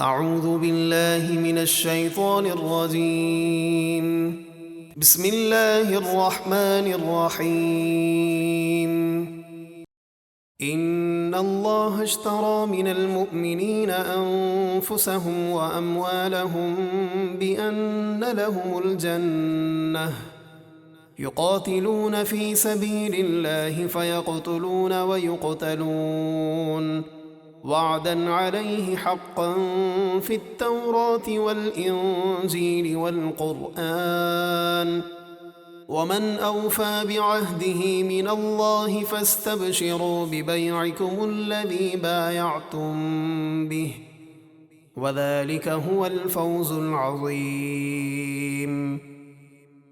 اعوذ باللہ من الشیطان الرجیم بسم اللہ الرحمن الرحیم ان اللہ اشترى من المؤمنین انفسهم واموالهم بأن لهم الجنة يقاتلون في سبيل الله فيقتلون ويقتلون وعدا عليه حقا في التوراة والإنجيل والقرآن ومن أوفى بعهده من الله فاستبشروا ببيعكم الذي بايعتم به وذلك هو الفوز العظيم۔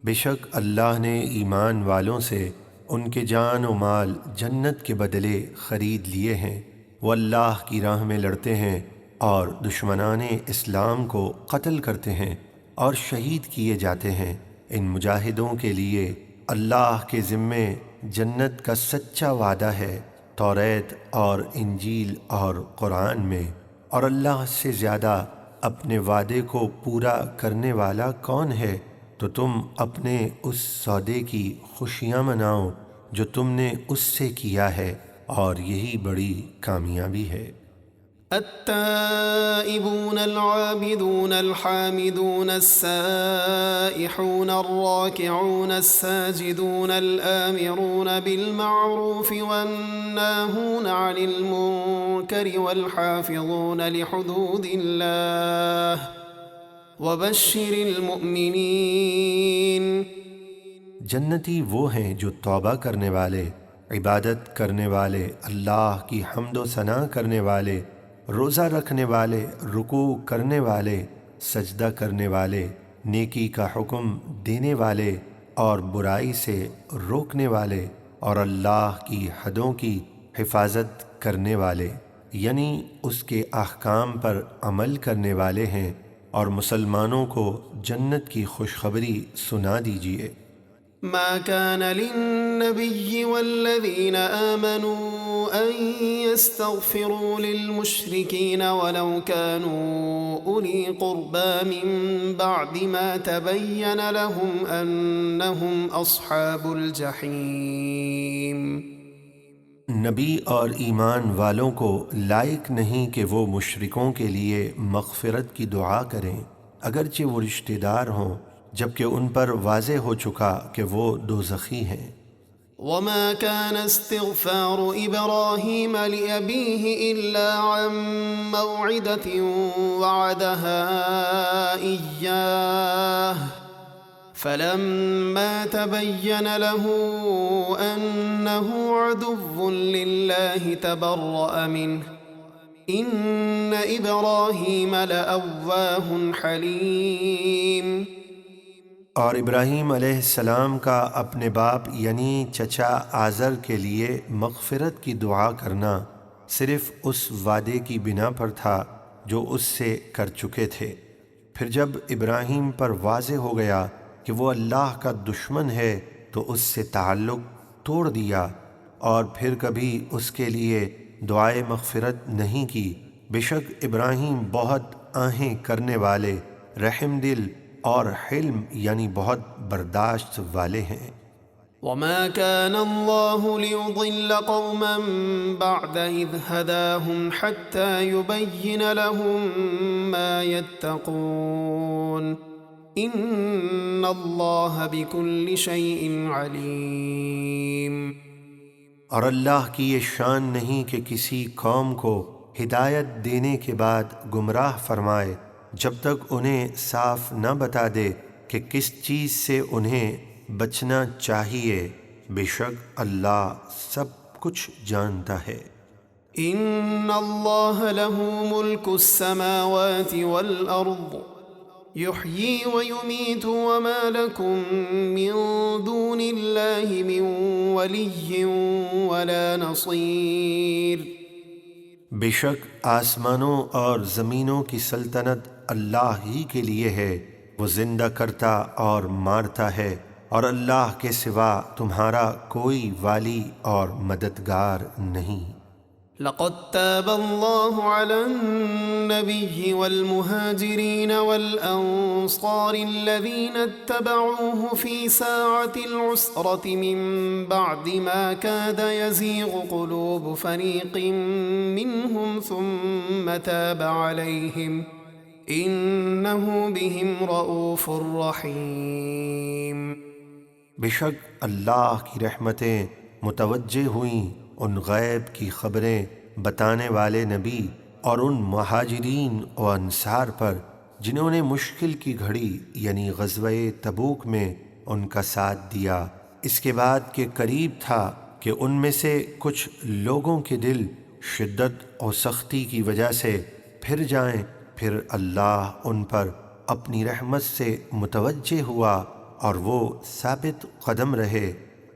بے شک اللہ نے ایمان والوں سے ان کے جان و مال جنت کے بدلے خرید لیے ہیں۔ وہ اللہ کی راہ میں لڑتے ہیں اور دشمنان اسلام کو قتل کرتے ہیں اور شہید کیے جاتے ہیں۔ ان مجاہدوں کے لیے اللہ کے ذمے جنت کا سچا وعدہ ہے توریت اور انجیل اور قرآن میں، اور اللہ سے زیادہ اپنے وعدے کو پورا کرنے والا کون ہے؟ تو تم اپنے اس سودے کی خوشیاں مناؤ جو تم نے اس سے کیا ہے، اور یہی بڑی کامیابی ہے۔ التائبون العابدون الحامدون السائحون الراكعون الساجدون الآمرون بالمعروف والناهون عن المنكر والحافظون لحدود الله وبشر المؤمنین۔ جنتی وہ ہیں جو توبہ کرنے والے، عبادت کرنے والے، اللہ کی حمد و ثنا کرنے والے، روزہ رکھنے والے، رکوع کرنے والے، سجدہ کرنے والے، نیکی کا حکم دینے والے اور برائی سے روکنے والے، اور اللہ کی حدوں کی حفاظت کرنے والے، یعنی اس کے احکام پر عمل کرنے والے ہیں، اور مسلمانوں کو جنت کی خوشخبری سنا دیجیے۔ ما كان للنبي والذين آمنوا أن يستغفروا للمشركين ولو كانوا أولي قربى من بعد ما تبين لهم أنهم أصحاب الجحيم۔ نبی اور ایمان والوں کو لائق نہیں کہ وہ مشرکوں کے لیے مغفرت کی دعا کریں اگرچہ وہ رشتہ دار ہوں، جبکہ ان پر واضح ہو چکا کہ وہ دوزخی ہیں۔ وما كان استغفار إبراهيم لأبيه إلا عن موعدة وعدها إياه فلما تبين له أنه عدو لله تبرأ منه إن إبراهيم لأواه حليم۔ اور ابراہیم علیہ السلام کا اپنے باپ یعنی چچا آزر کے لیے مغفرت کی دعا کرنا صرف اس وعدے کی بنا پر تھا جو اس سے کر چکے تھے۔ پھر جب ابراہیم پر واضح ہو گیا کہ وہ اللہ کا دشمن ہے تو اس سے تعلق توڑ دیا، اور پھر کبھی اس کے لیے دعائے مغفرت نہیں کی۔ بے شک ابراہیم بہت آہیں کرنے والے، رحم دل اور حلم یعنی بہت برداشت والے ہیں۔ وما كان الله ليضل قوما بعد إذ هداهم حتى يبين لهم ما يتقون إن الله بكل شيء عليم۔ اور اللہ کی یہ شان نہیں کہ کسی قوم کو ہدایت دینے کے بعد گمراہ فرمائے جب تک انہیں صاف نہ بتا دے کہ کس چیز سے انہیں بچنا چاہیے۔ بے شک اللہ سب کچھ جانتا ہے۔ ان اللہ له ملک السماوات والارض يحيي ويميت وما لكم من دون الله من ولي ولا نصير۔ بے شک آسمانوں اور زمینوں کی سلطنت اللہ ہی کے لیے ہے، وہ زندہ کرتا اور مارتا ہے، اور اللہ کے سوا تمہارا کوئی والی اور مددگار نہیں۔ لقد تاب الله على النبي والمهاجرين والأنصار الذين اتبعوه في ساعة العسرة من بعد ما كاد يزيغ قلوب فريق منهم ثم تاب عليهم إنه بهم رؤوف رحيم۔ بے شک اللہ کی رحمتیں متوجہ ہوئیں ان غیب کی خبریں بتانے والے نبی اور ان مہاجرین و انصار پر جنہوں نے مشکل کی گھڑی یعنی غزوہ تبوک میں ان کا ساتھ دیا، اس کے بعد کہ قریب تھا کہ ان میں سے کچھ لوگوں کے دل شدت اور سختی کی وجہ سے پھر جائیں، پھر اللہ ان پر اپنی رحمت سے متوجہ ہوا اور وہ ثابت قدم رہے،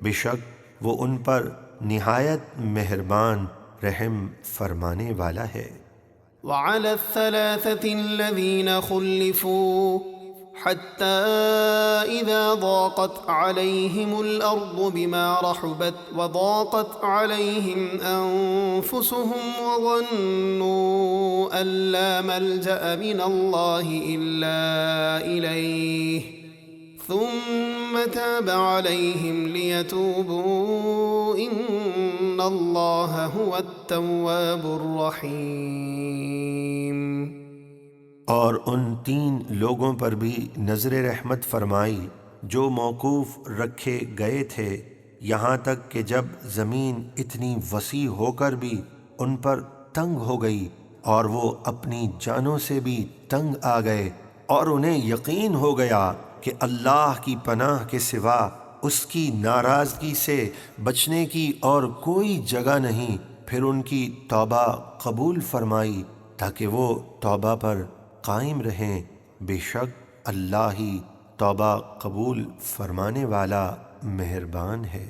بے شک وہ ان پر نہایت مہربان رحم فرمانے والا ہے۔ وعلى الثلاثة الذين خلفوا حتى إذا ضاقت عليهم الأرض بما رحبت وضاقت عليهم أنفسهم وظنوا أن لا ملجأ من الله إلا إليه ثم تاب عليهم ليتوبوا إن الله هو التواب الرحيم۔ اور ان 3 لوگوں پر بھی نظر رحمت فرمائی جو موقوف رکھے گئے تھے، یہاں تک کہ جب زمین اتنی وسیع ہو کر بھی ان پر تنگ ہو گئی اور وہ اپنی جانوں سے بھی تنگ آ گئے اور انہیں یقین ہو گیا کہ اللہ کی پناہ کے سوا اس کی ناراضگی سے بچنے کی اور کوئی جگہ نہیں، پھر ان کی توبہ قبول فرمائی تاکہ وہ توبہ پر قائم رہیں، بے شک اللہ ہی توبہ قبول فرمانے والا مہربان ہے۔